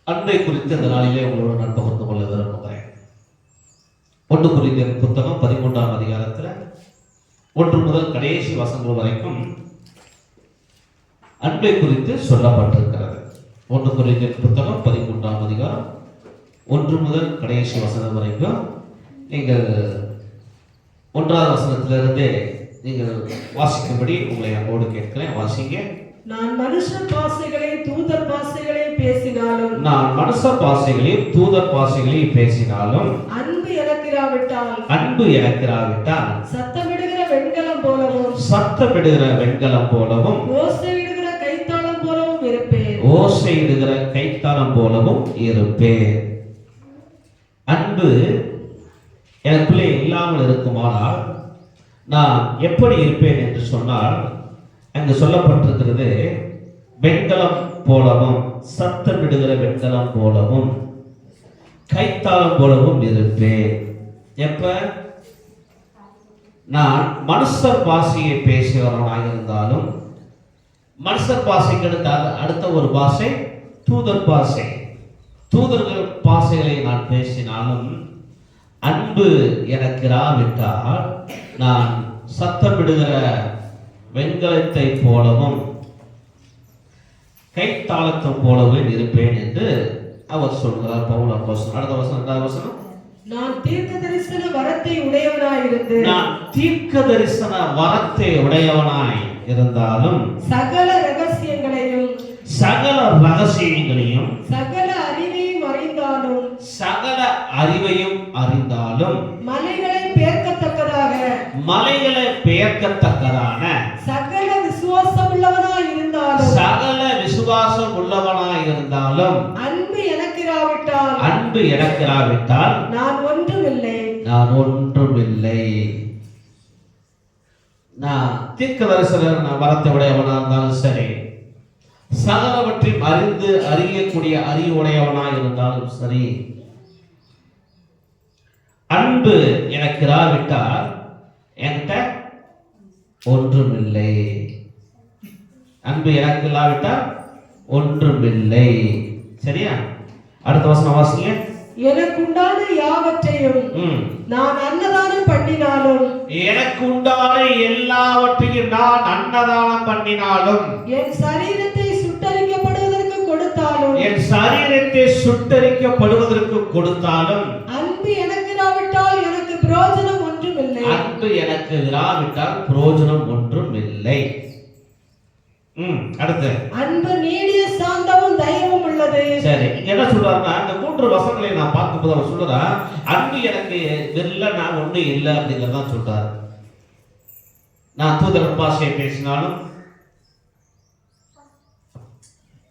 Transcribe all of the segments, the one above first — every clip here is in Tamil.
அன்பை குறித்து இந்த நாளிலே உங்களோட நான் பகிர்ந்து கொள்ள விரும்புகிறேன். 1 கொரிந்தியர் புத்தகம் 13ஆம் அதிகாரத்தில் 1 முதல் கடைசி வசனங்கள் வரைக்கும் அன்பை குறித்து சொல்லப்பட்டிருக்கிறது. 1 கொரிந்தியர் புத்தகம் 13ஆம் அதிகாரம் 1 முதல் கடைசி வசனம் வரைக்கும் நீங்கள் 1வது வசனத்திலிருந்தே நீங்கள் வாசிக்கும்படி உங்களை அன்போடு கேட்கிறேன். வாசிங்க. நான் மனுஷ பாஷைகளையும் தூதர் பாஷைகளையும் பேசினாலும் அன்பு எனக்கிராவிட்டால் சத்தமிடுகிற வெண்கலம் போலவும் ஓசையிடுகிற கைத்தாளம் போலவும் இருப்பேன். அன்பு எனக்குள்ளே இல்லாமல் இருக்குமானால் நான் எப்படி இருப்பேன் என்று சொன்னால், அங்கு சொல்லப்பட்டிருக்கிறது வெண்கலம் போலவும், சத்தமிடுகிற வெண்கலம் போலவும், கைத்தாளம் போலவும் இருப்பேன். எப்ப நான் மனுஷர் பாஷையை பேசுகிறவனாக இருந்தாலும், மனுஷர் பாஷைக்கு அடுத்த ஒரு பாஷை தூதர் பாஷை. தூதர்கள் பாஷைகளை நான் பேசினாலும் அன்பு எனக்கு இராவிட்டால் நான் சத்தமிடுகிற வெண்கலத்தை போலவும் கைத்தாளத்தை போலவும் இருப்பேன் என்று அவர் சொல்கிறார் பவுல் அப்போஸ்தலன். அடுத்த வசனம், 2வது வசனம். நான் தீர்க்க தரிசன வரத்தை உடையவனாய் இருந்தாலும் சகல ரகசியங்களையும் சகல அறிவையும் அறிந்தாலும் மலைகளை பெயர்க்கத்தக்கதான சகல விசுவாசம் உள்ளவனாய் இருந்தாலும் அன்பு எனக்கிராவிட்டால் நான் ஒன்றுமில்லை. நான் தீர்க்க தரிசன வரத்தை உடையவனா இருந்தாலும் சரி, சகலவற்றையும் அறியக்கூடிய அறிவுடையவனாய் இருந்தாலும் சரி, அன்பு எனக்கு இராவிட்டால் என்கிட்ட ஒன்றுமில்லை. அன்பு எனக்கு இல்லாவிட்டால் ஒன்றுமில்லை. சரியா? அடுத்த வசனம் வாசிங்க. எனக்குண்டான யாவற்றையும் நான் அன்னதானம் பண்ணினாலும், எனக்கு உண்டான எல்லாவற்றையும் நான் அன்னதானம் பண்ணினாலும், என் சரீரத்தை சுட்டரிக்கப்படுவதற்கு கொடுத்தாலும் அன்பு எனக்கு இராவிட்டால் எனக்கு பிரயோஜனம் ஒன்றுமில்லை. அடுத்து அன்பு நீடிய சாந்தமும் தயவும் உள்ளது. சரி, என்ன சொல்றாருன்னா, இந்த 3 வசனங்களை நான் பார்க்கும்போது அவர் சொல்றா, அன்பு எனக்கு இல்லை, நான் ஒண்ணு இல்லை அப்படிங்கிறதான் சொல்றாரு. நான் தூதர் பாஷையை பேசினாலும்,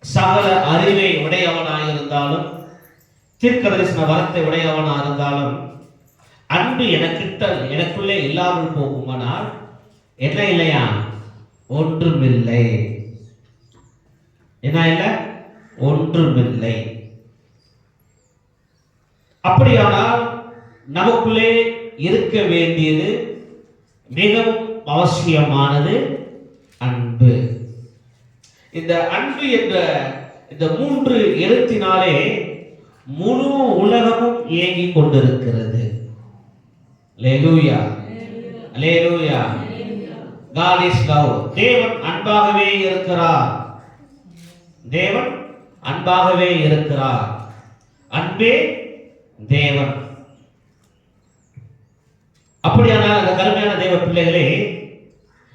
சகல அறிவை உடையவனாக இருந்தாலும், தீர்க்க தரிசன வரத்தை உடையவனாக இருந்தாலும், அன்பு எனக்குள்ளே இல்லாமல் போகுமானால் என்ன இல்லையா? ஒன்றுமில்லை. என்ன இல்லை? ஒன்றுமில்லை. அப்படியானால் நமக்குள்ளே இருக்க வேண்டியது மிகவும் அவசியமானது அன்பு. இந்த அன்பு என்ற இந்த 3 எழுத்தினாலே முழு உலகமும் இயங்கிக் கொண்டிருக்கிறது. அல்லேலூயா, அல்லேலூயா. God is love. தேவன் அன்பாகவே இருக்கிறார். தேவன் அன்பாகவே இருக்கிறார். அன்பே தேவன். அப்படியானால் அந்த கருமையான தேவ பிள்ளைகளே,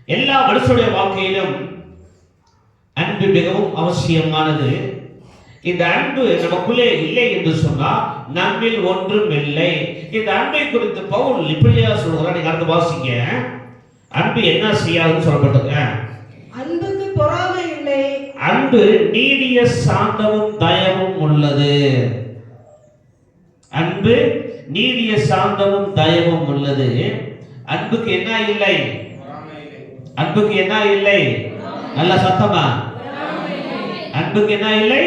எல்லா மனுஷனுடைய வாழ்க்கையிலும் அன்பு மிகவும் அவசியமானது. இந்த அன்பு நமக்குள்ளே இல்லை என்று சொன்னால் நம்மில் ஒன்றும் இல்லை. இந்த அன்பை குறித்து பவுல் இப்படியா சொல்கிறார். நீங்க அடுத்து வாசிங்க. அன்பு என்ன செய்யாதுன்னு சொல்லப்பட்டது? அன்புக்கு பொறாமை இல்லை. அன்பு நீடிய சாந்தமும் தயவும் உள்ளது. அன்பு நீடிய சாந்தமும் தயவும் உள்ளது. அன்புக்கு என்ன இல்லை? அன்புக்கு என்ன இல்லை? நல்ல சத்தமா. அன்புக்கு என்ன இல்லை?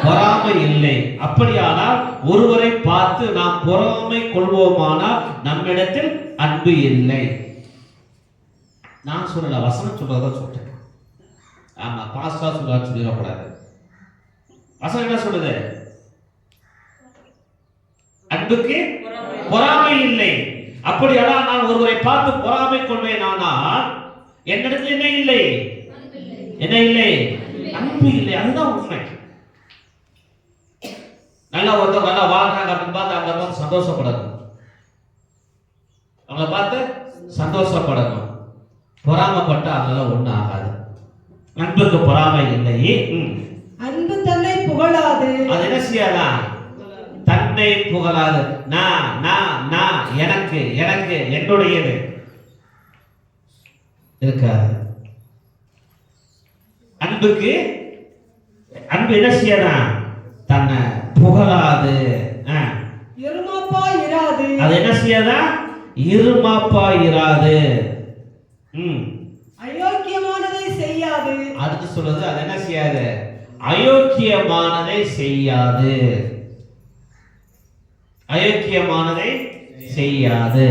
பொறாமை இல்லை. அப்படியானால் ஒருவரை பார்த்து நாம் பொறாமை கொள்வோமானால் நம்மிடத்தில் அன்பு இல்லை. நான் சொல்லல, வசனம் சொல்றதான் சொல்றேன். ஆமா, பாஸ்டா சொல்லிடக்கூடாது. வசனம் என்ன சொல்லுது? அன்புக்கு பொறாமை இல்லை. அப்படியானால் நான் ஒருவரை பார்த்து பொறாமை கொள்வேன், ஆனால் என்னிடத்தில் என்ன இல்லை? என்ன இல்லை? அன்பு இல்லை. அதுதான் உண்மை. நல்லா ஒருத்தர் நல்லா வாழ்றாங்க அப்படின்னு பார்த்து அவங்க பார்த்து சந்தோஷப்படணும். அவங்கள பார்த்து சந்தோஷப்படணும். பொறாமப்பட்ட அதெல்லாம் ஒண்ணும் ஆகாது. அன்புக்கு பொறாமை இல்லை. அன்பு தன்னை புகழாது. அது என்ன செய்யாதா? தன்னை புகழாது. நான் நான் நான் எனக்கு எனக்கு என்னுடையது இருக்காது. அன்புக்கு அன்பு என்ன செய்யாதா? தன்னை புகழாது. இருமாப்பா இராது. அது என்ன செய்யாதா? இருமாப்பா இராது. அயோக்கியமானதை செய்யாது. அடுத்து சொல்றது அது என்ன செய்யாது? அயோக்கியமானதை செய்யாது. அயோக்கியமானதை செய்யாது.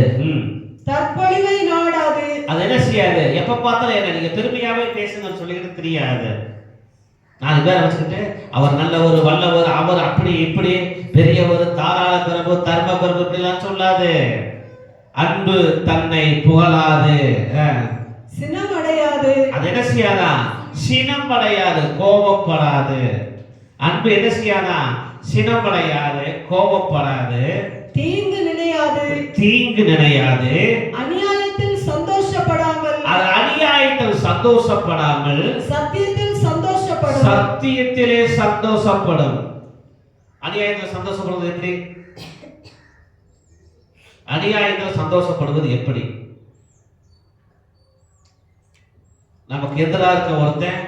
தற்பொழிவை நாடாது. அது என்ன செய்யாது? எப்ப பார்த்தாலும் என்ன நீங்க பெருமையாவே பேசுங்கன்னு சொல்லிக்கிட்டு தெரியாது. 4 பேரை வச்சுக்கிட்டு அவர் நல்லவர் வல்லவர் அவர் அப்படி இப்படி பெரியவர் தாராள பிரபு தர்ம பிரபு இப்படிலாம் சொல்லாது. அன்பு தன்னை புகழாது. சினம் அடையாது. அது என்ன செய்யாதா? சினம் அடையாது, கோபப்படாது. அன்பு என்ன செய்யாதா? சினம் அடையாது, கோபப்படாது. தீங்கு நினையாது. தீங்கு நினையாது. அநியாயத்தில் சந்தோஷப்படாமல். அது அநியாயத்தில் சந்தோஷப்படாமல் சத்தியத்தில் சந்தோஷப்படும். சத்தியத்திலே சந்தோஷப்படும். அநியாயத்தில் சந்தோஷப்படுவது எப்படி? அநியாயத்தில் சந்தோஷப்படுவது எப்படி? நமக்கு எதிராக இருக்க ஒருத்தன்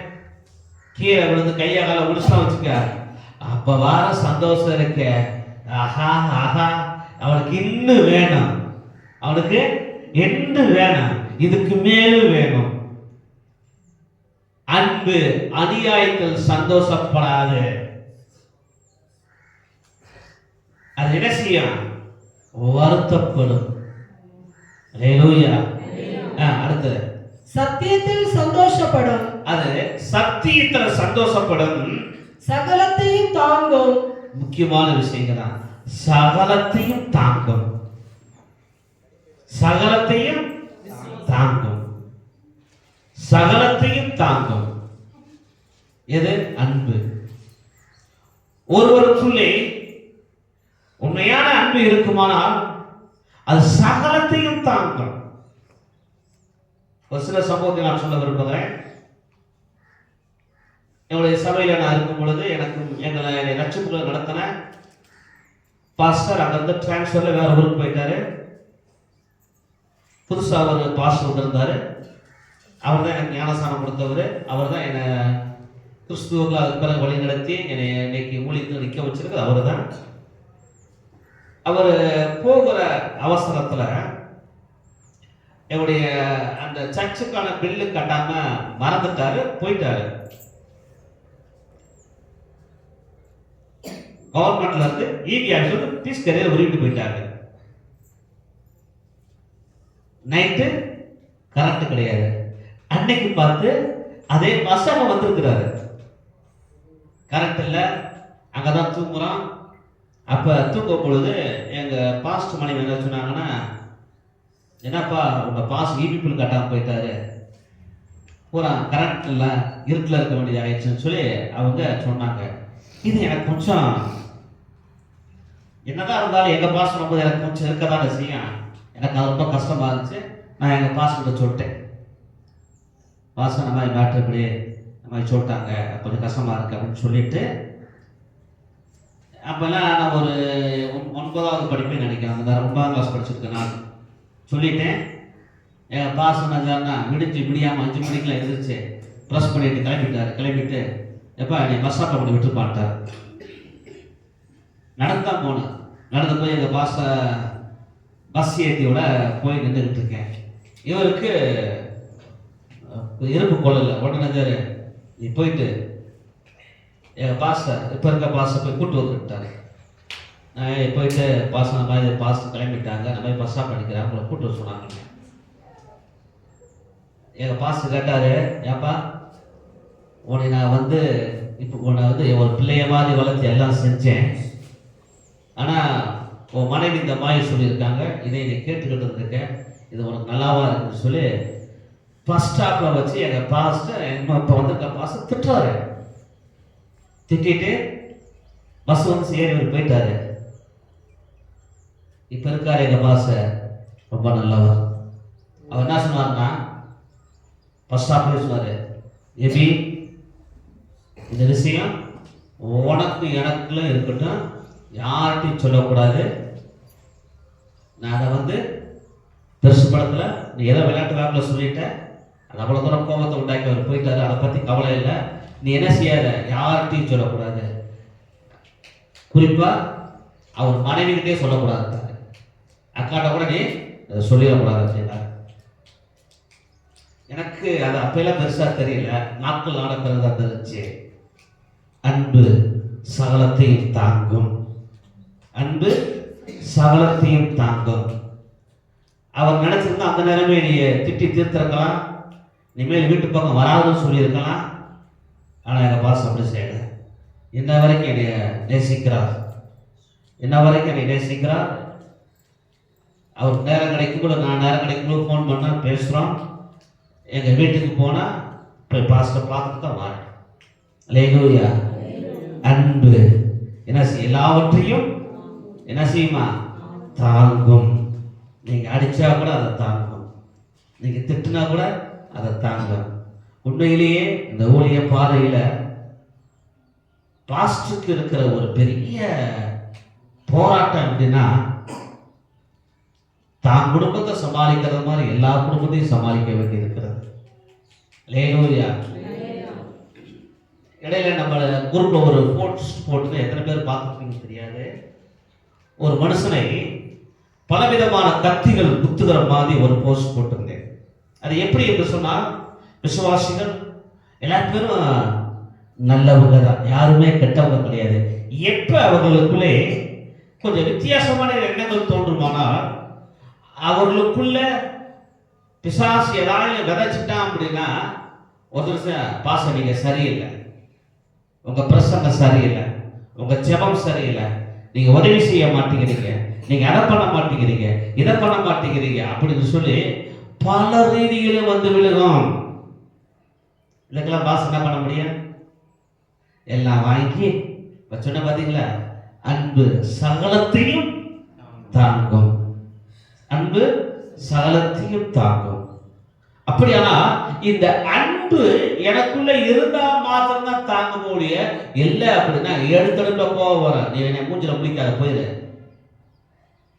கீழே விழுந்து கையை கால உடிச்சா வச்சுக்க, அப்ப வார சந்தோஷம் இருக்க. ஆஹா ஆஹா, அவனுக்கு இன்னும் வேணும், அவனுக்கு என்ன வேணும், இதுக்கு மேலும் வேணும். அன்பு அநியாயத்தில் சந்தோஷப்படாது. அது என்ன செய்யும்? வருத்தப்படும். அல்லேலூயா. அடுத்து சத்தியத்தில் சந்தோஷப்படும். அது சத்தியத்தில் சந்தோஷப்படும். சகலத்தையும் தாங்கும். முக்கியமான விஷயங்கள் தான். சகலத்தையும் தாங்கும். சகலத்தையும் தாங்கும். சகலத்தையும் தாங்கும். எது? அன்பு. ஒருவருக்குள்ளே உண்மையான அன்பு இருக்குமானால் அது சகலத்தையும் தாங்கும். ஒரு சில சம்பவத்தை நான் சொல்ல விரும்புகிறேன். என்னுடைய சபையில் நான் இருக்கும் பொழுது என்னை லட்சத்துக்குள்ள நடத்தின பாஸ்டர் அங்கிருந்து டிரான்ஸ்ஃபர்ல வேற ஊருக்கு போயிட்டாரு. புதுசாக ஒரு பாஸ்டர் வந்திருந்தாரு. அவர் தான் எனக்கு ஞானஸ்தானம் கொடுத்தவர். அவர் தான் என்னை கிறிஸ்துவுக்கு அதுக்கு பிறகு வழி நடத்தி என்னை இன்னைக்கு ஊழியத்தில் நிற்க வச்சிருக்கு அவர் தான். அவர் போகிற அவசரத்தில் என்னுடைய அந்த சர்ச்சுக்கான பில்லு கட்டாம மறந்துட்டாரு, போயிட்டாரு. கவர்மெண்ட்ல இருந்து ஈபி ஆஃபீஸர் பீஸ் கரையில் உருவிட்டு போயிட்டாங்க. நைட்டு கரண்ட் கிடையாது. அன்னைக்கு பார்த்து அதே பஸ்ஸாக வந்திருக்கிறாரு. கரண்ட் இல்லை, அங்கதான் தூங்குறோம். அப்ப தூங்கும் பொழுது எங்க பாஸ்ட் மனைவி என்ன சொன்னாங்கன்னா, என்னப்பா உங்க பாஸ் ஈபி பில் கட்டாம போயிட்டாரு, பூரா கரண்ட் இல்லை, இருட்டில் இருக்க வேண்டியது ஆயிடுச்சுன்னு சொல்லி அவங்க சொன்னாங்க. இது எனக்கு கொஞ்சம் என்னதான் இருந்தாலும் எங்க பாஸ் வரும்போது எனக்கு கொஞ்சம் இருக்கதான் செய்யும். எனக்கு அது ரொம்ப கஷ்டமா இருந்துச்சு. நான் எங்க பாஸ் கிட்ட சொல்லிட்டேன், பாஸ் இந்த மாதிரி மேட்ரு இப்படி இந்த மாதிரி சொல்லிட்டாங்க, கொஞ்சம் கஷ்டமா இருக்கு அப்படின்னு சொல்லிட்டு, அப்பெல்லாம் நான் ஒரு 9வது படிப்பேன்னு நினைக்கிறேன். அந்த 9ஆம் கிளாஸ் படிச்சிருக்கேன். நான் சொல்லிட்டேன். எங்கள் பாஸ் என்ன விடியாமல் 5 மணிக்கெலாம் எழுந்திரிச்சு ப்ரெஸ் பண்ணிட்டு கிளம்பிட்டு எப்போ நீ பஸ் ஸ்டாப்பில் கொண்டு விட்டுருப்பான்ட்டார். நடந்து தான் போனேன். நடந்து போய் எங்கள் பாஸை பஸ் ஏற்றியோட போய் நின்றுக்கிட்டு இருக்கேன். இவருக்கு இருப்பு கொள்ளலை. உடனே நீ போயிட்டு எங்கள் பாஸை இப்போ இருக்க பாஸை போய் கூப்பிட்டு வந்துட்டாரு. போயிட்டு பாஸ் அந்த மாதிரி பாஸ் கிளம்பிட்டாங்க, அந்த மாதிரி பஸ் ஸ்டாப் பண்ணிக்கிறேன், அவங்கள கூப்பிட்டு சொன்னாங்க. எங்கள் பாஸ் கேட்டார், ஏப்பா உன்னை நான் இப்போ உன்னை ஒரு பிள்ளைய மாதிரி வளர்த்து எல்லாம் செஞ்சேன், ஆனால் உன் மனைவி இந்த மாதிரி சொல்லியிருக்காங்க, இதை நீ கேட்டுக்கிட்டு இருக்க, இது உனக்கு நல்லாவா இருக்குன்னு சொல்லி பஸ் ஸ்டாப்பில் வச்சு எங்கள் பாஸ்ட்டை இப்போ வந்திருக்க பாஸ்ட்டை திட்டுறாரு. திட்டிட்டு பஸ் வந்து ஏறி போயிட்டாரு. இப்போ இருக்காரு எங்கள் பாஸ் ரொம்ப நல்லவர். அவர் என்ன சொன்னார்னா, பஸ் ஸ்டாப்லேயே சொன்னார், எபி இந்த விஷயம் உனக்கு எனக்குள்ள இருக்கட்டும், யார்கிட்டையும் சொல்லக்கூடாது. நான் அதை வந்து பெருசு படத்தில் நீ ஏதோ விளையாட்டு காப்பில் சொல்லிட்டேன், அது அவ்வளோ தூரம் கோபத்தை உண்டாக்கி அவர் போயிட்டாரு, அதை பற்றி கவலை இல்லை. நீ என்ன செய்யாத, யார்கிட்டையும் சொல்லக்கூடாது, குறிப்பாக அவர் மனைவிகிட்டே சொல்லக்கூடாது, அக்காட்ட கூட நீ சொல்லிடக்கூடாது அப்படின்னாரு. எனக்கு அது அப்பெல்லாம் பெருசாக தெரியல, நாட்கள் நாட பிறகுதான் தெரிஞ்சு. அன்பு சகலத்தையும் தாங்கும், அன்பு சகலத்தையும் தாங்கும். அவர் நினைச்சிருந்தா அந்த நேரமே நீ திட்டி தீர்த்திருக்கலாம், இனிமேல் வீட்டு பக்கம் வராதுன்னு சொல்லியிருக்கலாம். ஆனால் எங்கள் பாஸ் அப்படி செய்யலை. இன்ன வரைக்கும் என்னைய நேசிக்கிறார், இன்ன வரைக்கும் என்னை நேசிக்கிறார். அவர் நேரம் கிடைக்கும்போது, நான் நேரம் கிடைக்கும்போது ஃபோன் பண்ணால் பேசுகிறோம். எங்கள் வீட்டுக்கு போனால் போய் பாஸ்ட்டை பார்த்துட்டு தான் வரேன். அல்லேலூயா. அன்பு என்ன செய்ய, எல்லாவற்றையும் என்ன செய்யுமா, தாங்கும். நீங்கள் அடித்தா கூட அதை தாங்கும், நீங்கள் திட்டினா கூட அதை தாங்கும். உண்மையிலேயே இந்த ஊழிய பாதையில் பாஸ்டருக்கு இருக்கிற ஒரு பெரிய போராட்டம் எப்படின்னா, தான் குடும்பத்தை சமாளிக்கிறது மாதிரி எல்லா குடும்பத்தையும் சமாளிக்க வேண்டி இருக்கிறது. அல்லேலூயா. இடையில நம்ம குரூப்ல ஒரு போஸ்ட் போட்டு எத்தனை பேர் பார்த்துருக்கீங்க தெரியாது. ஒரு மனுஷனை பலவிதமான கத்திகள் குத்துகிற மாதிரி ஒரு போஸ்ட் போட்டிருந்தேன். அது எப்படி என்று சொன்னால், விசுவாசிகள் எல்லா பேரும் நல்லவங்க தான், யாருமே கெட்டவங்க கிடையாது. எப்ப அவர்களுக்குள்ளே கொஞ்சம் வித்தியாசமான எண்ணங்கள் தோன்றுமானால், அவர்களுக்குள்ள பிசாசு ஏதாவது விதைச்சிட்டான் அப்படின்னா, ஒரு பாச நீங்க சரியில்லை, உங்க பிரசங்கம் சரியில்லை, உங்க ஜெபம் சரியில்லை, நீங்க உதவி செய்ய மாட்டேங்கிறீங்க, நீங்க அதை பண்ண மாட்டேங்கிறீங்க, இதை பண்ண மாட்டேங்கிறீங்க அப்படின்னு சொல்லி பல ரீதியிலும் வந்து விழுகும். இதுக்கெல்லாம் பாஸ் என்ன பண்ண முடியும்? எல்லாம் வாங்கி சொன்ன பாத்தீங்களா, அன்பு சகலத்தையும் தாங்கும், அன்பு சகலத்தையும் தாங்கும். அப்படியானா இந்த அன்பு எனக்குள்ள இருந்தா மாத்திரம்தான் தாங்க முடிய இல்லை அப்படின்னா எடுத்தடுப்புல கோவம் வர, நீ என்ன மூஞ்சில முழிக்காத போயிரு,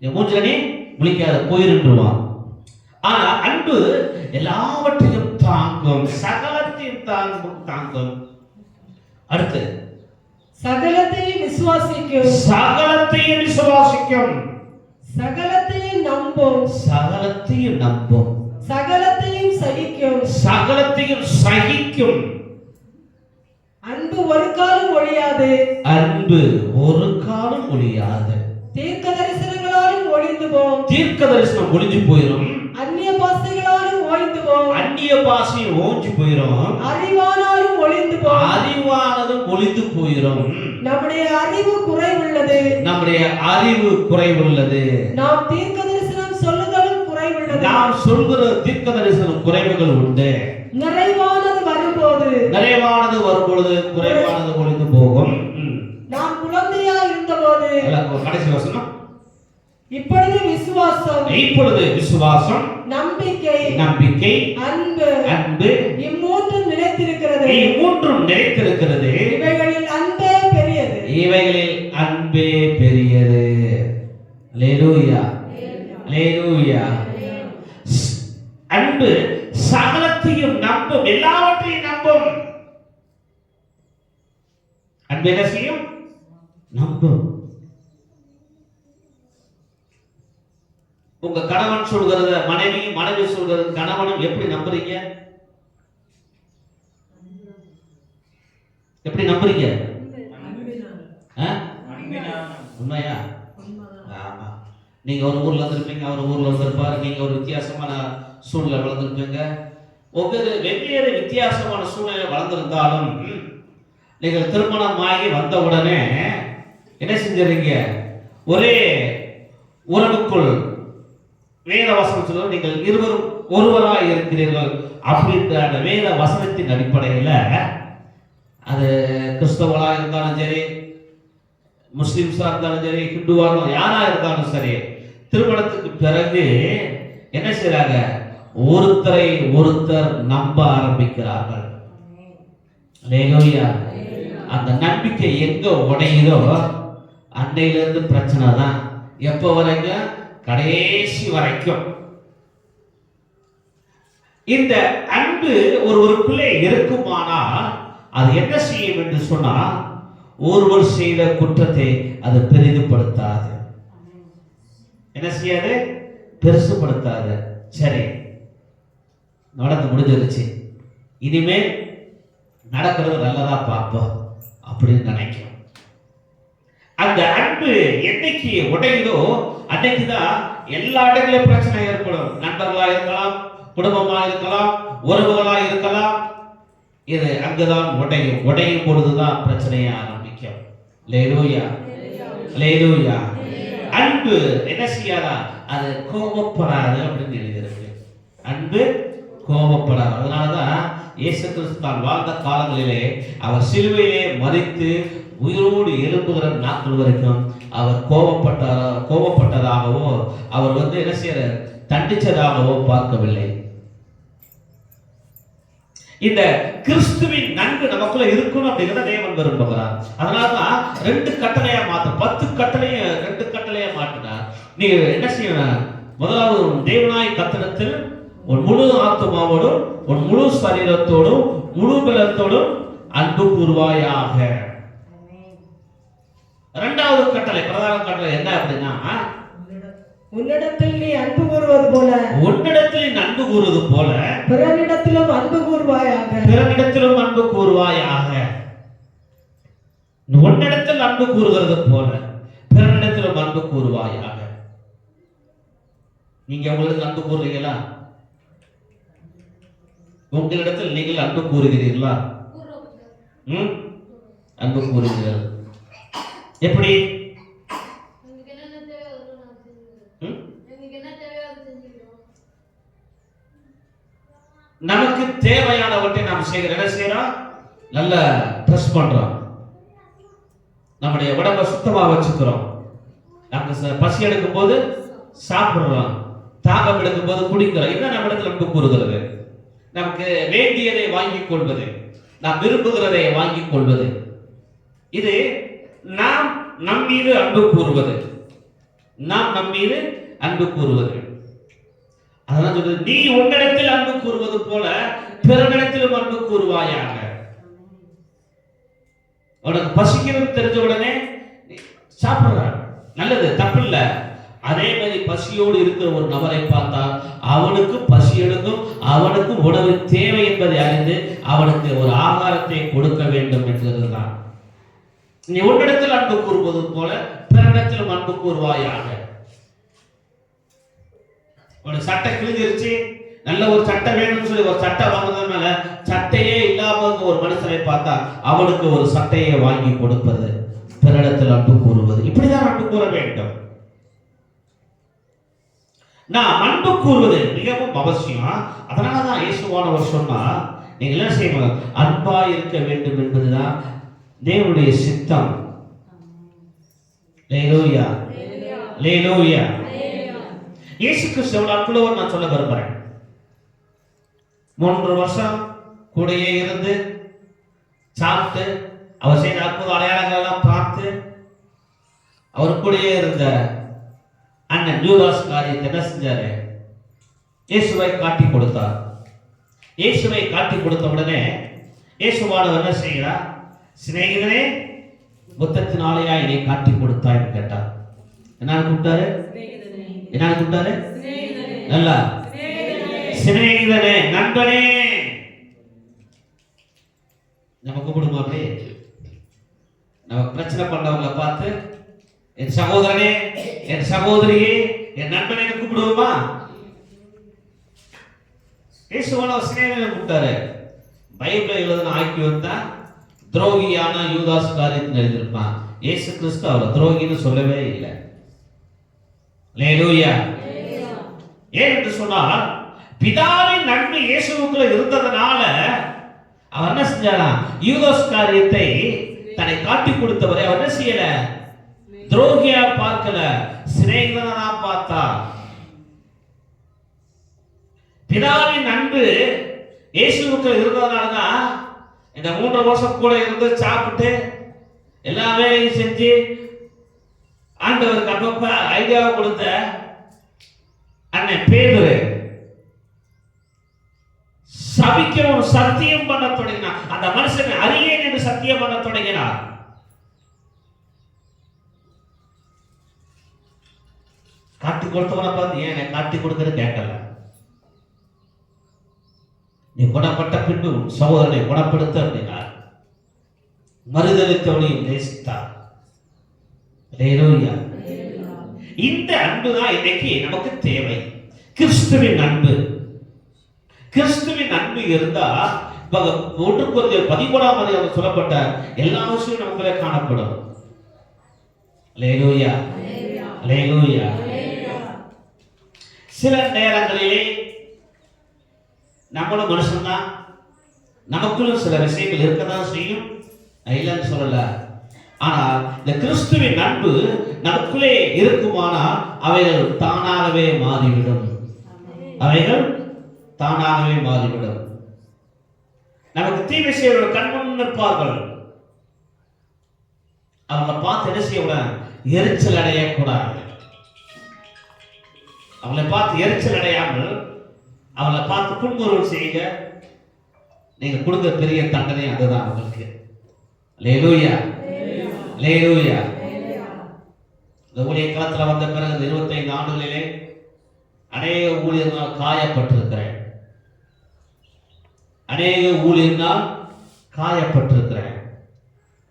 நீ மூஞ்சில நீ முழிக்காத போயிருந்துருவான். ஆனா அன்பு எல்லாவற்றையும் தாங்கும், சகலத்தையும் தாங்கும். அடுத்து சகலத்தையும் விசுவாசிக்கும், சகலத்தையும் விசுவாசிக்கும், சகலத்தையும் நம்பும், சகலத்தையும் நம்பும், சகலத்தையும் சகிக்கும், சகலத்தையும் சகிக்கும். அன்பு ஒரு காலம் ஒழியாது, அன்பு ஒரு காலம் ஒழியாது. தீர்க்க தரிசனங்களாலும் ஒழிந்து போம், தீர்க்க தரிசனம் ஒழிஞ்சு போயிடும், அந்நிய பாஷைகளாலும் ஒழிந்து போம், அந்நிய பாஷையும் ஒழிஞ்சு போயிடும், அறிவானாலும் ஒழிந்து போம், அறிவானதும் ஒழிந்து போயிடும். நம்முடைய அறிவு குறைவுள்ளது, நம்முடைய அறிவு குறைவுள்ளது, நாம் தீர்க்க தரிசனம் சொல்லுதலும் குறைவுள்ளது, நாம் சொல்கிற தீர்க்க தரிசனம் குறைவுகள் உண்டு. நிறைவானது வரும்போது, நிறைவானது வரும்பொழுது குறைவானது ஒழிந்து போகும். நாம் குழந்தையா இருந்தபோது, கடைசி வசனம், இப்பொழுது விசுவாசம், இப்பொழுது விசுவாசம், நம்பிக்கை, நம்பிக்கை, அன்பு, அன்பு, இம்மூன்றும் நிலைத்திருக்கிறது, இம்மூன்றும் நிலைத்திருக்கிறது, இவைகளில் அன்பே பெரியது, இவைகளில் அன்பே பெரியது. அல்லேலூயா, அல்லேலூயா. அன்பு சகலத்தையும் நம்பும், எல்லாவற்றையும் நம்பும். அன்பு என்ன செய்யும்? நம்பும். உங்க கணவன் சொல்கிறத மனைவி, மனைவி சொல்கிறது கணவனும் எப்படி நம்புறீங்க? எப்படி நம்புறீங்க? உண்மையா? ஆமா. நீங்க ஒரு ஊர்ல இருந்திருப்பீங்க, அவர் ஊர்ல இருந்திருப்பாரு, நீங்க ஒரு வித்தியாசமான சூழ்நிலை வளர்ந்துருப்பீங்க. ஒவ்வொரு வெவ்வேறு வித்தியாசமான சூழ்நிலை வளர்ந்திருந்தாலும் நீங்கள் திருமணமாகி வந்த உடனே என்ன செஞ்சிருங்க? ஒரே உறவுக்குள் வேத வசனம் சொல்லுவது நீங்கள் இருவரும் ஒருவராய் இருக்கிறீர்கள் அப்படின்ற அந்த வேத வசனத்தின் அடிப்படையில் அது கிறிஸ்தவர்களாக இருந்தாலும் சரி, முஸ்லிம்ஸாக இருந்தாலும் சரி, ஹிந்துவாக இருந்தாலும் யாரா இருந்தாலும் சரி, திருமணத்துக்கு பிறகு என்ன செய்றாங்க? ஒருத்தரை ஒருத்தர் நம்ப ஆரம்பிக்கிறார்கள். அல்லேலூயா. அந்த நம்பிக்கை எங்க உடையுதோ அன்னையிலிருந்து பிரச்சனை தான். எப்போ வரைக்கும்? கடைசி வரைக்கும். இந்த அன்பு ஒருவருக்குள்ளே இருக்குமானால் அது என்ன செய்யும் என்று சொன்னா, ஒருவர் செய்த குற்றத்தை அது பெரிதுபடுத்தாது. என்ன செய்யாது? பெருசுபடுத்தாது. சரி, நடந்து முடிஞ்சிருச்சு, இனிமேல் நடக்கிறது நல்லதா பார்ப்போம் அப்படின்னு நினைக்கும். அந்த அன்பு என்னைக்கு உடையுதோ அன்னைக்குதான் எல்லா இடங்களிலும் பிரச்சனை ஏற்படும். நண்பர்களா இருக்கலாம், குடும்பமா இருக்கலாம், உறவுகளா இருக்கலாம். இது அங்குதான் உடையும். உடையும் பொழுதுதான் பிரச்சனையை ஆரம்பிக்கும். அல்லேலூயா, அல்லேலூயா. அன்பு என்ன செய்யாதா? அது கோபப்படாது அப்படின்னு எழுதியிருக்கு. அன்பு கோபப்படாது. அதனாலதான் இயேசு கிறிஸ்து தான் வாழ்ந்த காலங்களிலே அவர் சிலுவையிலே மரித்து உயிரோடு எழும்புகிற நாட்கள் வரைக்கும் அவர் கோபப்பட்டதாகவோ அவர் என்ன செய்யற தண்டிச்சதாகவோ பார்க்கவில்லை. இந்த கிறிஸ்துவின் நன்கு நமக்குள்ள இருக்கணும் அப்படிங்கிறத தேவன் விரும்புகிறார். அதனாலதான் 2 கட்டளையா மாத்த 10 கட்டளையும் 2 கட்டளையா மாற்றினார். நீங்க என்ன செய்யணும்? முதலாவது, தேவனாய் கர்த்தரிடத்தில் உன் முழு ஆத்துமாவோடும் உன் முழு சரீரத்தோடும் முழு பலத்தோடும் அன்பு கூர்வாயாக. 2வது கட்டளை, பிரதான கட்டளை என்ன அப்படின்னா, உன்னிடத்தில் நீ அன்பு கூறுவது போல, உன்னிடத்தில் நீ அன்பு கூறுவது போல பிறனிடத்திலும் அன்பு கூறுவாயாக. பிறனிடத்திலும் அன்பு கூறுவாயாக. உன்னிடத்தில் அன்பு கூறுகிறது போல பிறனிடத்திலும் அன்பு கூறுவாயாக. நீங்க உங்களுக்கு அன்பு கூறுறீங்களா? உங்களிடத்தில் நீங்கள் அன்பு கூறுகிறீர்களா? அன்பு கூறுகிறீர்கள். எப்படி? நமக்கு தேவையானவற்றை நாம் செய்கிறோம். என்ன செய்யறோம்? நல்ல ட்ரெஸ் பண்றோம், நம்முடைய உடம்பை சுத்தமா வச்சுக்கிறோம், நமக்கு பசி எடுக்கும் போது சாப்பிடுறோம், தாகம் எடுக்கும் போது குடிக்கிறோம். இதுதான் நம்ம இடத்துல அன்பு கூறுகிறது. நமக்கு வேண்டியதை வாங்கிக் கொள்வது, நாம் விரும்புகிறதை வாங்கிக் கொள்வது, இது நாம் நம் மீது அன்பு கூறுவது. நாம் நம் மீது அன்பு கூறுவது. அதனால சொல்றது, நீ உன்னிடத்தில் அன்பு கூறுவது போல பிறனிடத்திலும் அன்பு கூறுவாயாக. உனக்கு பசிக்கிறது தெரிஞ்ச உடனே சாப்பிடுற, நல்லது, தப்பு இல்லை. அதே மாதிரி பசியோடு இருக்கிற ஒரு நபரை பார்த்தால் அவனுக்கு பசி எடுக்கும், அவனுக்கு உணவு தேவை என்பதை அறிந்து அவனுக்கு ஒரு ஆகாரத்தை கொடுக்க வேண்டும் என்பதுதான். நீ உன்னிடத்தில் அன்பு கூறுவது போல பிறனிடத்திலும் அன்பு கூறுவாயாக. ஒரு சட்டை கிழிஞ்சிருச்சு, நல்ல ஒரு சட்டை வேணும்னு சொல்லி ஒரு சட்டை வாங்குறதுனால சட்டையே இல்லாம ஒரு மனுஷனை பார்த்தா அவனுக்கு ஒரு சட்டையை வாங்கி கொடுப்பது பிறனிடத்தில் அன்பு கூறுவது. இப்படிதான் அன்பு கூற வேண்டும். நான் அன்பு கூறுவது மிகவும் அவசியம். அதனாலதான் இயேசுவானவர் சொன்னா, நீங்க என்ன செய்யணும்? அன்பா இருக்க வேண்டும் என்பதுதான் தேவனுடைய சித்தம். அல்லேலூயா, அல்லேலூயா. இயேசு கிறிஸ்து எவ்வளவு அன்புள்ளவர் நான் சொல்ல விரும்புறேன். 3 வருஷம் கூடயே இருந்து சாப்பிட்டு அவர் செய்த அற்புத அடையாளங்கள் எல்லாம் பார்த்து அவர் கூடயே இருந்த அண்ணன் யூதாஸ் காரியத்தை என்ன செஞ்சாரு? இயேசுவை காட்டி கொடுத்தார். இயேசுவை காட்டி கொடுத்த உடனே இயேசுவானவர் என்ன செய்கிறார்? சிநேகிதனே, புத்தத்தினாலேயா என்னை காட்டி கொடுத்தாய்ன்னு கேட்டார். என்ன கூப்பிட்டாரு? என்ன கூப்பிட்டாரு? நல்லா, சிநேகிதனே, நண்பனே. நம்ம கூப்பிடுமா? அப்படி நம்ம பிரச்சனை பண்ணவங்களை பார்த்து என் சகோதரனே, என் சகோதரியே, என் நண்பனை கூப்பிடுவோமா? இயேசுவானவர் சிநேகிதனை கூப்பிட்டாரு. பைபிள் எழுதின ஆக்கியம் தான் துரோகியான யூதாஸ் காரியத்தில் எழுதியிருப்பான். இயேசு கிறிஸ்து அவர் துரோகின்னு சொல்லவே இல்லை. அல்லேலூயா. ஏன் என்று சொன்னால் பிதாவின் அன்பு இயேசுவுக்குள்ள இருந்ததனால அவர் என்ன செஞ்சாரா, யூதாஸ் காரியத்தை தன்னை காட்டி கொடுத்தவரை அவர் என்ன செய்யல, துரோகியா பார்க்கல, சிநேகிதனா பார்த்தார். பிதாவின் அன்பு இயேசுவுக்கு இருந்ததனாலதான் இந்த 3 வருஷம் கூட இருந்து சாப்பிட்டு எல்லா வேலையும் செஞ்சு ஆண்டவருக்கு அப்பப்ப ஐடியாவை கொடுத்த அண்ணன் பேதுரு சபிக்கவும் சத்தியம் பண்ண தொடங்கினார். அந்த மனுஷனை அறியேன் என்று சத்தியம் பண்ண தொடங்கினார். காட்டி கொடுத்தவனை பார்த்து ஏன் காட்டி கொடுக்கிறது கேட்கல. நீ குணப்பட்ட பின்பு சகோதரனை குணப்படுத்த அப்படின்னார். மறுதளித்தவனையும் நேசித்தார். அல்லேலூயா. இந்த அன்பு தான் இன்னைக்கு நமக்கு தேவை. கிறிஸ்துவின் அன்பு. கிறிஸ்துவின் அன்பு இருந்தா 1 கொரிந்தியர் 13 சொல்லப்பட்ட எல்லா விஷயமும் நமக்குள்ளே காணப்படும். அல்லேலூயா. அல்லேலூயா. சில நேரங்களிலே நம்மளும் மனுஷன்தான், நமக்குள்ளும் சில விஷயங்கள் இருக்கதான் செய்யும், இல்லைன்னு சொல்லல. ஆனால் இந்த கிறிஸ்துவின் அன்பு நமக்குள்ளே இருக்குமானால் அவைகள் தானாகவே மாறிவிடும். அவைகள் தானாகவே மாறிவிடும். நமக்கு தீமை செய்வர்கள் கண்முன் நிற்பார்கள். அவங்க பார்த்து என்ன செய்யக்கூடாது, எரிச்சல் அடையக்கூடாது. அவங்களை பார்த்து எரிச்சல் அடையாமல் அவங்களை பார்த்து புன்முறுவல் செய்யுங்க. நீங்க கொடுக்கிற பெரிய தண்டனை அதுதான் அவங்களுக்கு. அல்லேலூயா. அல்லேலூயா. இந்த ஊழிய காலத்தில் வந்த பிறகு 25 ஆண்டுகளிலே அநேக ஊழியர்களால் காயப்பட்டிருக்கிறேன். அநேக ஊழியர்களால் காயப்பட்டிருக்கிறேன்.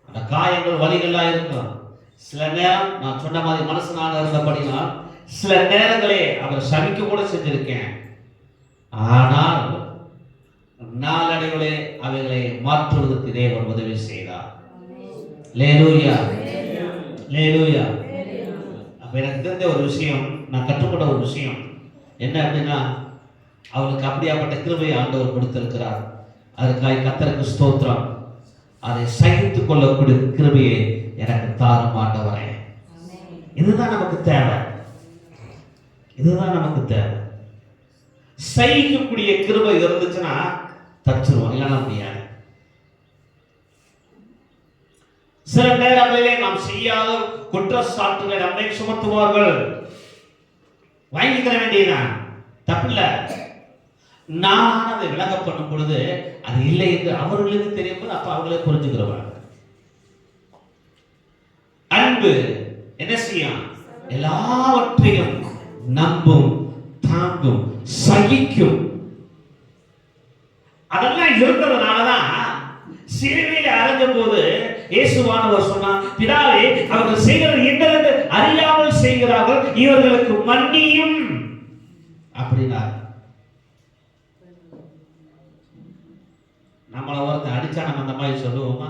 அந்த காயங்கள் வலிகள்லாம் இருக்கும். சில நேரம் நான் சொன்ன மாதிரி மனசனாக இருந்தபடினால் சில நேரங்களே அவர் சபிக்க கூட செஞ்சிருக்கேன். ஆனால் நாளடைவிலே அவைகளை மாற்றுவதற்கு தேவன் உதவி செய்தார். அல்லேலூயா. அல்லேலூயா. அப்ப எனக்கு தெரிஞ்ச ஒரு விஷயம், நான் கற்றுக்கொண்ட ஒரு விஷயம் என்ன அப்படின்னா, அவளுக்கு அப்படியாப்பட்ட கிருபையை ஆண்டவர் கொடுத்திருக்கிறார். அதுக்காக கர்த்தருக்கு ஸ்தோத்திரம். அதை சகித்துக் கொள்ளக்கூடிய கிருபையை எனக்கு தாரும் ஆண்டவரே. இதுதான் நமக்கு தேவை. இதுதான் நமக்கு தேவை. சகிக்கக்கூடிய கிருபை இருந்துச்சுன்னா தச்சுருவோம், இல்லைன்னா முடியாது. சில நேரங்களிலே நாம் செய்யாத குற்றச்சாட்டுகளை நம்மை சுமத்துவார்கள். வாங்கிக்கிற வேண்டியதான், தப்பில்லை. நான் அதை விளங்கப்படும் பொழுது அது இல்லை என்று அவர்களுக்கு தெரியும் போது அப்ப அவங்களே புரிஞ்சுக்கிறவங்க. அன்பு என்ன செய்யும், எல்லாவற்றையும் நம்பும், தாங்கும், சகிக்கும். அதெல்லாம் இருந்ததுனாலதான் சிலுவையில் அறைஞ்ச போது இயேசுவானவர் சொன்னார், பிதாவே அவர்கள் செய்கிறது என்னவென்று அறியாமல் செய்கிறார்கள், இவர்களுக்கு மன்னியும் அப்படின்னார். நம்மளை ஒருத்தன் அடிச்சா நம்ம அந்த மாதிரி சொல்லுவோமா?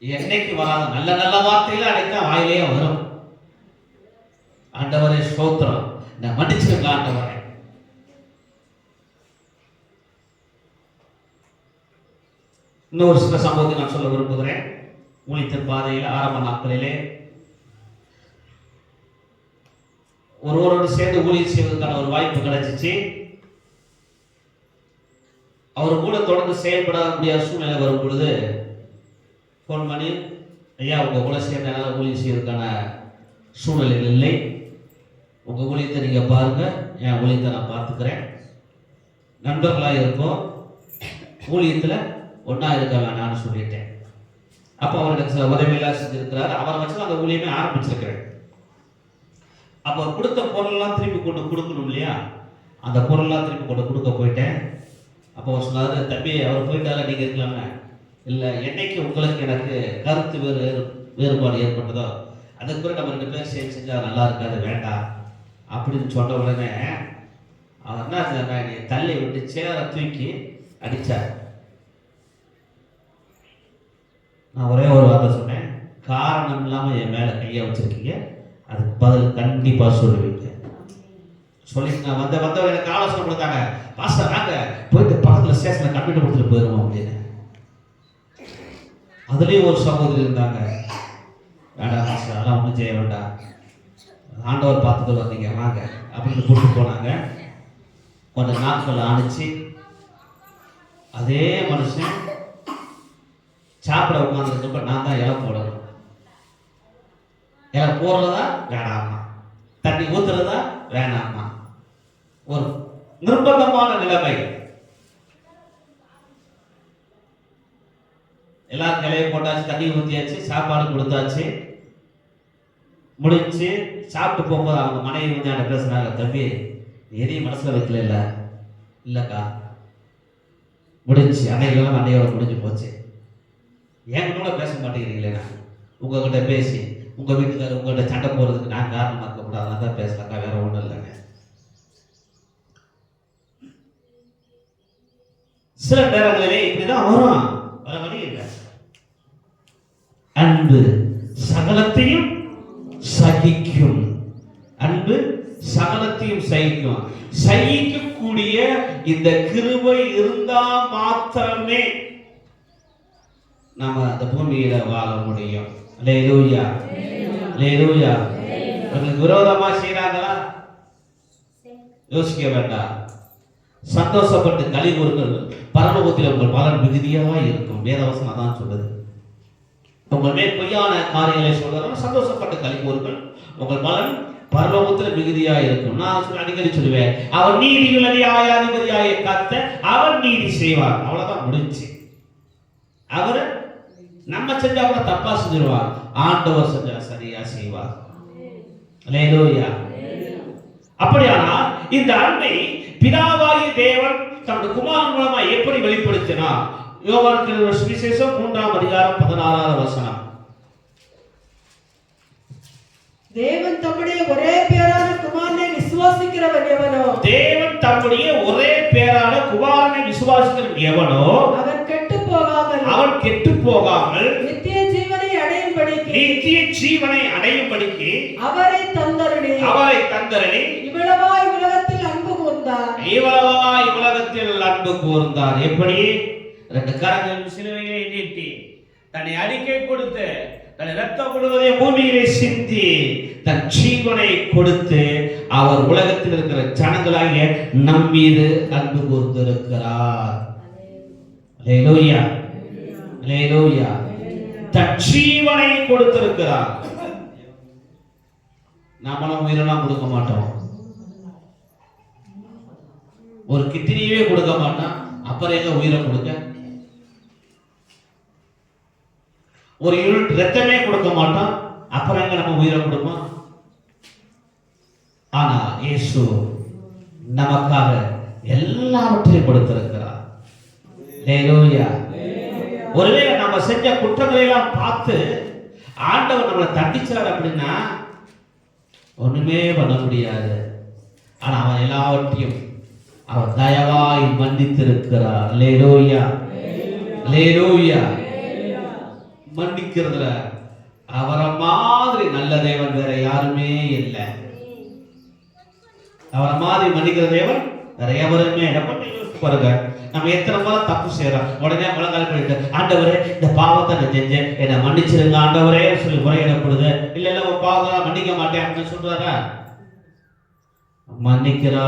என்னைக்கு வராது நல்ல நல்ல வார்த்தையில அடைத்தா வாயிலேயே வரும். ஆண்டவரே ஸ்தோத்திரம், நான் மன்னிச்சிருங்க ஆண்டவரே. இன்னொரு சில சம்பவத்தை நான் சொல்ல விரும்புகிறேன். ஊழியத்தின் பாதையில் ஆரம்ப நாட்களிலே ஒருவரோடு சேர்ந்து ஊழியம் செய்வதற்கான ஒரு வாய்ப்பு கிடைச்சிச்சு. அவர் கூட தொடர்ந்து செயல்பட முடியாத சூழ்நிலை வரும் பொழுது ஃபோன் பண்ணி, ஐயா உங்கள் கூட சேர்ந்த என்னால் ஊழியம் செய்வதற்கான சூழ்நிலைகள் இல்லை, உங்கள் ஊழியத்தை நீங்கள் பாருங்கள், என் ஊழியத்தை நான் பார்த்துக்கிறேன், நண்பர்களாக இருக்கோம், ஊழியத்தில் ஒன்றா இருக்க வேணான்னு சொல்லிட்டேன். அப்போ அவருக்கு சில உதவியெல்லாம் செஞ்சுருக்கிறார். அவரை வச்சு அந்த ஊழியமே ஆரம்பிச்சிருக்கிறேன். அப்போ அவர் கொடுத்த பொருளெல்லாம் திருப்பி கொண்டு கொடுக்கணும் இல்லையா, அந்த பொருளெல்லாம் திருப்பி கொண்டு கொடுக்க போயிட்டேன். அப்போ அவர் சொன்னார், தம்பி அவர் போயிட்டால நீங்கள் இருக்கலாமே. இல்லை, என்னைக்கு உங்களுக்கு எனக்கு கருத்து வேறுபாடு ஏற்பட்டதோ அதுக்கு பிறகு நம்ம 2 பேர் சேர்ந்து செஞ்சால் நல்லா இருக்காது, வேண்டாம் அப்படின்னு சொன்ன உடனே அவர் என்ன செஞ்சார், என்னை தள்ளி விட்டு சேரை தூக்கி அடித்தார். நான் ஒரே ஒரு வார்த்தை சொன்னேன், காரணம் இல்லாமல் என் மேலே கையை வச்சிருக்கீங்க, அதுக்கு பதில் கண்டிப்பா சொல்லுவீங்க. சொல்லிட்டு நான் வந்தவங்க எனக்கு ஆலோசனை கொடுத்தாங்க, பாஸ்டர் நாங்க போயிட்டு பக்கத்துல ஸ்டேஷன்ல கம்ப்யூட்டர் கொடுத்துட்டு போயிடுவோம் அப்படின்னு. அதுலேயும் ஒரு சகோதரி இருந்தாங்க, வேண்டாம் பாஸ்டர் அதெல்லாம் ஒன்றும் செய்ய வேண்டாம், ஆண்டவர் பார்த்துட்டு வந்தீங்க வாங்க அப்படின்னு கூப்பிட்டு போனாங்க. கொஞ்சம் நாட்கள் ஆணிச்சு அதே மனுஷன் சாப்பிட உட்காந்துருக்கப்ப நான் தான் இலை போடணும். இலை போடுறதா வேணாமா, தண்ணி ஊத்துறதா வேணாமா, ஒரு நிர்பந்தமான நிலைமை. எல்லாரும் இலையை போட்டாச்சு, தண்ணி ஊற்றியாச்சு, சாப்பாடு கொடுத்தாச்சு, முடிச்சு சாப்பிட்டு போகும்போது அவங்க மனைவி வந்து என்ன பேசுனாங்க, தம்பி எதையும் மனசுல வைக்கல இல்லக்கா முடிஞ்சு அன்னைக்கெல்லாம் அன்னையோட முடிஞ்சு போச்சு, என் கூட பேச மாட்டேங்கிறீங்களே, நான் உங்ககிட்ட பேசி உங்க வீட்டுக்காரர் உங்கள்கிட்ட சண்டை போறதுக்கு நான் காரணமா இருக்கக்கூடாது, அதான் பேசலக்கா, வேற ஒன்றும் இல்லைங்க. சில நேரங்களிலே இப்படிதான் வரும், வர வழி இல்லை. அன்பு சகலத்தையும் சகிக்கும், அன்பு சகலத்தையும் சகிக்கும். சகிக்கக்கூடிய இந்த கிருபை இருந்தா மாத்திரமே நம்ம அந்த பூமியில வாழ முடியும். அல்லேலூயா, அல்லேலூயா. உங்களுக்கு விரோதமா செய்யறாங்களா, யோசிக்க வேண்டாம், சந்தோஷப்பட்டு களி கூறுங்கள், பரலோகத்தில் உங்கள் பலன் மிகுதியாக இருக்கும். வேதவசனம் அதான் சொல்லுது. உங்கள் மேல் பொய்யான காரியங்களை சொல்றாங்க, சந்தோஷப்பட்டு களி கூறுங்கள், உங்கள் பலன் பரலோகத்தில் மிகுதியா இருக்கும். நான் அடிக்கடி சொல்லுவேன், அவர் நீதியுள்ள நியாயாதிபதியாய கர்த்தர் அவர் நீதி செய்வார். அவ்வளவுதான் முடிஞ்சு. அவர் நம்ம செஞ்சா கூட தப்பா செஞ்சிருவார், ஆண்டவர் செஞ்சா சரியா செய்வார். அல்லேலூயா. அப்படியானால் இந்த அன்பை பிதாவாகிய தேவன் தமது குமாரன் மூலமா எப்படி வெளிப்படுத்தினார்? யோவான் சுவிசேஷம் 3ஆம் அதிகாரம் 16ஆவது வசனம். தேவன் தம்முடைய ஒரே பேரான குமாரனை விசுவாசிக்கிறவன் எவனோ, தேவன் தம்முடைய ஒரே பேரான குமாரனை விசுவாசிக்கிறவன் எவனோ அவன் கெட்டு போகாமல் நித்திய ஜீவனை அடையும்படிக்கு அவரை தந்தருளி இவ்வளவாய் உலகத்தில் அன்பு கூர்ந்தார். எப்படி? 2 கரங்கள் சிலுவையை நீட்டி தன்னை அறிக்கை கொடுத்து தன்னை ரத்தம் முழுவதை பூமியிலே சிந்தி தன் ஜீவனை கொடுத்து அவர் உலகத்தில் இருக்கிற ஜனங்களாகிய நம் மீது அன்பு கூர்ந்திருக்கிறார். அல்லேலூயா, அல்லேலூயா. தன் ஜீவனை கொடுத்திருக்கிறார். நாமெல்லாம் உயிரெல்லாம் கொடுக்க மாட்டோம், ஒரு கிட்னியே கொடுக்க மாட்டான், அப்புறம் எங்க உயிரை கொடுக்க? ஒரு யூனிட் ரத்தமே கொடுக்க மாட்டான், அப்புறம் எங்க நம்ம உயிரை கொடுப்போம்? ஆனா இயேசு நமக்காக எல்லாவற்றையும் கொடுத்திருக்கிறார். அல்லேலூயா. ஒருவேளை நம்ம செஞ்ச குற்றங்களை எல்லாம் பார்த்து ஆண்டவர் நம்மளை தண்டிச்சார் அப்படின்னா ஒண்ணுமே பண்ண முடியாது. ஆனா அவன் எல்லாவற்றையும் அவர் தயவாய் மன்னித்திருக்கிறார். அல்லேலூயா, அல்லேலூயா. மன்னிக்கிறதுல அவரை மாதிரி நல்ல தேவன் வேற யாருமே இல்லை. அவரை மாதிரி மன்னிக்கிற தேவன் வேற எவருமே பாருங்க. நம்ம எத்தனை முறை தப்பு செய்யறோம், உடனே முழங்கால் பண்ணிட்டு ஆண்டவரே இந்த பாவத்தை நான் செஞ்சேன் என்னை மன்னிச்சிருங்க ஆண்டவரே சொல்லி முறையிடப்படுது. இல்ல இல்ல உன் பாவத்தை மன்னிக்க மாட்டேன் அப்படின்னு சொல்றாரா? மன்னிக்கிறா.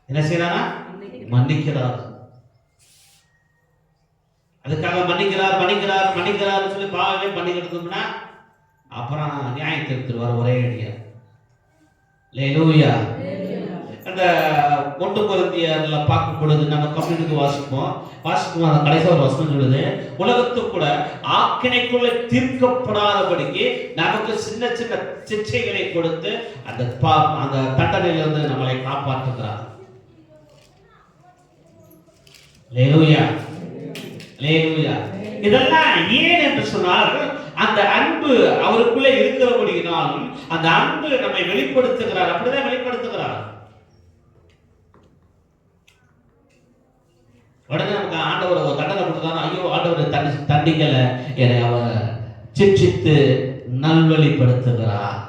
என்ன செய்யறாரா? மன்னிக்கிறார். அதுக்காக மன்னிக்கிறார் மன்னிக்கிறார் மன்னிக்கிறார் சொல்லி பாவமே பண்ணிக்கிட்டோம்னா அப்புறம் நியாயத்தை எடுத்துருவார் ஒரே அடியா. அல்லேலூயா. அந்த 1 கொரிந்தியர்ல பார்க்கும் பொழுது நம்ம கம்யூனிட்டி வாசிப்போம் அந்த கடைசி ஒரு வசனம் சொல்லுது, உலகத்துக்குள்ள ஆக்கினைக்குள்ள தீர்க்கப்படாதபடிக்கு நமக்கு சின்ன சின்ன சிக்ஷைகளை கொடுத்து அந்த தண்டனையிலிருந்து நம்மளை காப்பாற்றுகிறார். அல்லேலூயா, அல்லேலூயா. இதெல்லாம் ஏன் என்று சொன்னால் அந்த அன்பு அவருக்குள்ளே இருக்கிறபடியினாலும் அந்த அன்பு நம்மை வெளிப்படுத்துகிறார். அப்படிதான் வெளிப்படுத்துகிறார். உடனே நமக்கு ஆண்டவர் ஒரு தண்டனை கொடுத்தாலும் ஐயோ ஆண்டவர் தண்டிக்கல என்னை அவ சிட்சித்து நல்வழிப்படுத்துகிறார்.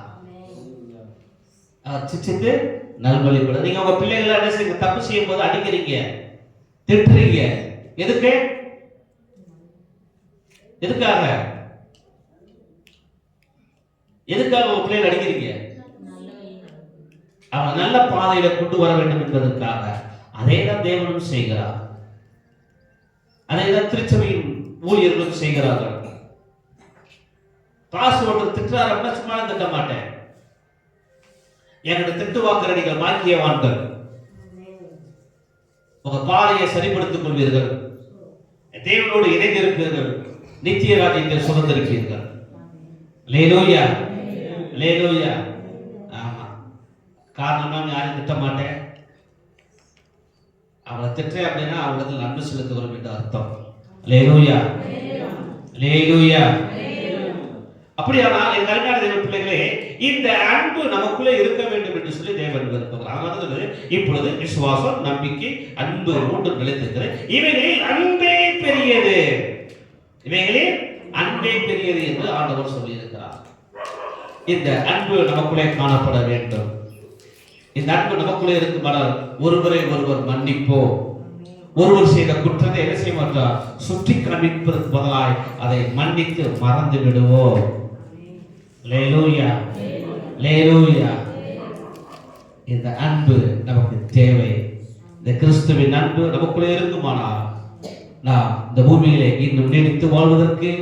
சிட்சித்து நல்வழிப்படுத்த. நீங்க உங்க பிள்ளைகளை என்ன செய்யுங்க, தப்பு செய்யும் போது அடிக்கிறீங்க, திட்டுறீங்க. எதுக்கு? எதுக்காக உங்க பிள்ளைகளை அடிக்கிறீங்க? அவன் நல்ல பாதையில கொண்டு வர வேண்டும் என்பதற்காக. அதே தான் தேவனும் செய்கிறார். அதை தான் திருச்சபையின் ஊழியர்களும் செய்கிறார்கள். காசு ஒருத்தர் திட்டுறாரு அப்படின்னா சும்மா திட்ட மாட்டேன். என்கிட்ட திட்டு வாக்குறீர்கள் பாக்கியவான்கள். உங்க பாதையை சரிப்படுத்திக் கொள்வீர்கள், தேவனோடு இணைந்திருப்பீர்கள், நித்திய ராஜ்யத்தை சுதந்திரிப்பீர்கள். அல்லேலூயா, அல்லேலூயா. ஆமா, காரணமா யாரையும் திட்ட மாட்டேன். அவளை திட்டுறேன் அப்படின்னா அவங்களுக்கு அன்பு செலுத்துகிறோம் என்று அர்த்தம். அல்லேலூயா, அல்லேலூயா. அப்படியானால் என் கருமையான தேவ பிள்ளைகளே, இந்த அன்பு நமக்குள்ளே இருக்க வேண்டும் என்று சொல்லி தேவன் விரும்புகிறார். இப்பொழுது விசுவாசம், நம்பிக்கை, அன்பு மூன்று நிலைத்திருக்கிறது. இவைகளில் அன்பே பெரியது, இவைகளில் அன்பே பெரியது என்று ஆண்டவர் சொல்லியிருக்கிறார். இந்த அன்பு நமக்குள்ளே காணப்பட வேண்டும். இந்த அன்பு நமக்குள்ளே இருக்குமானால் ஒருவரை ஒருவர் மன்னிப்போம். ஒருவர் செய்த குற்றத்தை என்ன செய்ய மாட்டார், சுற்றி காண்பிப்பதற்கு பதிலாய் அதை மன்னித்து மறந்து விடுவோம். அல்லேலூயா, அல்லேலூயா. இந்த அன்பு நமக்கு தேவை. இந்த கிறிஸ்துவின் அன்பு நமக்குள்ளே இருக்குமானால் நாம் இந்த பூமியிலே இன்னும் நீடித்து வாழ்வதற்கு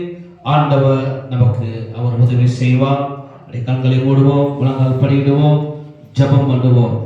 ஆண்டவர் நமக்கு அவர் உதவி செய்வார். கண்களை மூடுவோம், முழங்கால் படியிடுவோம், ஜெபம் பண்ணுவோம்.